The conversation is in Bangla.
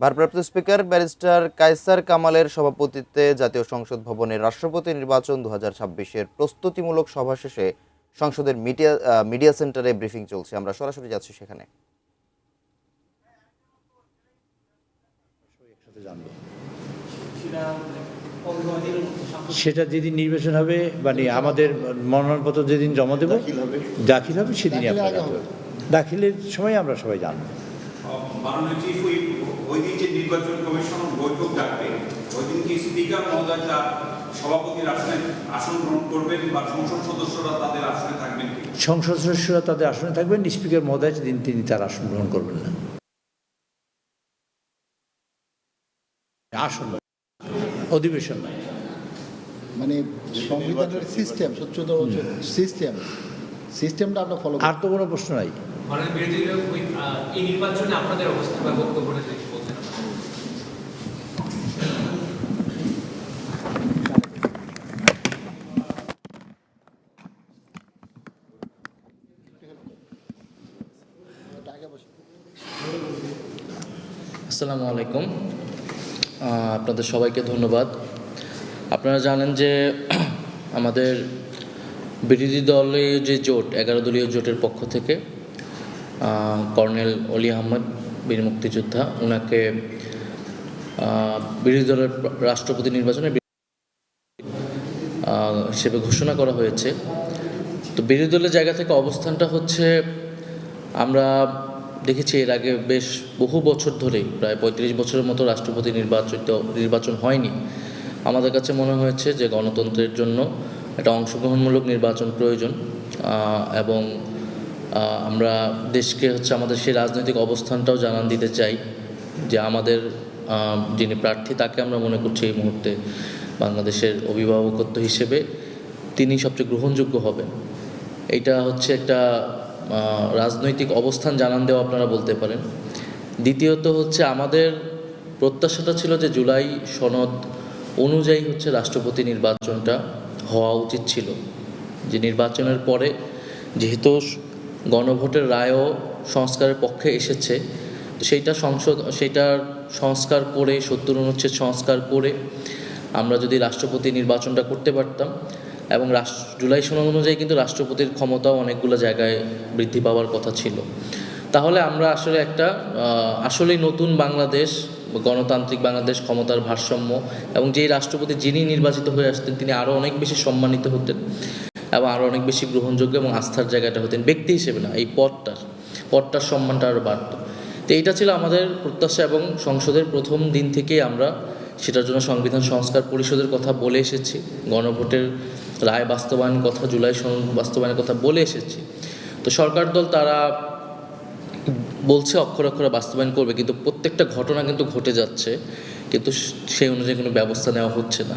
ভারপ্রাপ্ত স্পিকার ব্যারিস্টার কায়সার কামালের সভাপতিত্বে জাতীয় সংসদ ভবনের রাষ্ট্রপতি নির্বাচন 2026-এর প্রস্তুতিমূলক সভা শেষে সংসদের মিডিয়া সেন্টারে ব্রিফিং চলছে। আমরা সরাসরি যাচ্ছি সেখানে। সেটা যেদিন নির্বাচন হবে মানে আমাদের মনোনয়নপত্র যেদিন জমা দেব দাখিল হবে সেদিনই আপনারা দাখিলের সময় আমরা সবাই জানবো। মাননীয় চিফ ওই দিন যে নির্বাচন কমিশন বৈঠক ডাকবে ওই দিন কি স্পিকার মহোদয় তার সভাপতির আসন গ্রহণ করবেন বা সংসদ সদস্যরা তাদের আসনে থাকবেন? সংসদ সদস্যরা তাদের আসনে থাকবেন, স্পিকার মহোদয় সেদিন তিনি তার আসন গ্রহণ করবেন না। আসন অধিবেশন নয়, মানে সংবিধানের সিস্টেম সিস্টেমটা আমরা ফলো আর তো কোনো প্রশ্ন নাই। এই নির্বাচনে আপনাদের অবস্থা বা বক্তব্যটা যদি বলতেন। আসসালামু আলাইকুম, আপনাদের সবাইকে ধন্যবাদ। আপনারা জানেন যে আমাদের বিরোধী দলীয় যে জোট 11 দলীয় জোটের পক্ষ থেকে কর্নেল অলি আহমদ বীর মুক্তিযোদ্ধা ওনাকে বিরোধী দলের রাষ্ট্রপতি নির্বাচনে হিসেবে ঘোষণা করা হয়েছে। তো বিরোধী দলের জায়গা থেকে অবস্থানটা হচ্ছে, আমরা দেখেছি এর আগে বেশ বহু বছর ধরেই প্রায় 35 বছরের মতো রাষ্ট্রপতি নির্বাচন হয়নি। আমাদের কাছে মনে হয়েছে যে গণতন্ত্রের জন্য একটা অংশগ্রহণমূলক নির্বাচন প্রয়োজন এবং আমরা দেশকে আমাদের সেই রাজনৈতিক অবস্থানটাও জানান দিতে চাই যে আমাদের যিনি প্রার্থী তাকে আমরা মনে করছি এই মুহূর্তে বাংলাদেশের অভিভাবকত্ব হিসেবে তিনি সবচেয়ে গ্রহণযোগ্য হবেন। এইটা হচ্ছে একটা রাজনৈতিক অবস্থান জানান দেওয়া আপনারা বলতে পারেন। দ্বিতীয়ত হচ্ছে আমাদের প্রত্যাশাটা ছিল যে জুলাই সনদ অনুযায়ী রাষ্ট্রপতি নির্বাচনটা হওয়া উচিত ছিল, যে নির্বাচনের পরে যেহেতু গণভোটের রায়ও সংস্কারের পক্ষে এসেছে, তো সেইটার সংস্কার করে 70 অনুচ্ছেদ সংস্কার করে আমরা যদি রাষ্ট্রপতি নির্বাচনটা করতে পারতাম এবং জুলাই সনদ অনুযায়ী কিন্তু রাষ্ট্রপতির ক্ষমতাও অনেকগুলো জায়গায় বৃদ্ধি পাওয়ার কথা ছিল, তাহলে আমরা আসলে একটা আসলেই নতুন বাংলাদেশ, গণতান্ত্রিক বাংলাদেশ, ক্ষমতার ভারসাম্য এবং যেই রাষ্ট্রপতি যিনি নির্বাচিত হয়ে আসতেন তিনি আরও অনেক বেশি সম্মানিত হতেন এবং আরও অনেক বেশি গ্রহণযোগ্য এবং আস্থার জায়গাটা হতেন, ব্যক্তি হিসেবে না, এই পদটার সম্মানটা আরও বাড়ত। তো এইটা ছিল আমাদের প্রত্যাশা এবং সংসদের প্রথম দিন থেকেই আমরা সেটার জন্য সংবিধান সংস্কার পরিষদের কথা বলে এসেছি, গণভোটের রায় বাস্তবায়নের কথা, জুলাই সনদ বাস্তবায়নের কথা বলে এসেছি। তো সরকার দল তারা বলছে অক্ষরে অক্ষরে বাস্তবায়ন করবে, কিন্তু প্রত্যেকটা ঘটনা কিন্তু ঘটে যাচ্ছে, কিন্তু সেই অনুযায়ী কোনো ব্যবস্থা নেওয়া হচ্ছে না।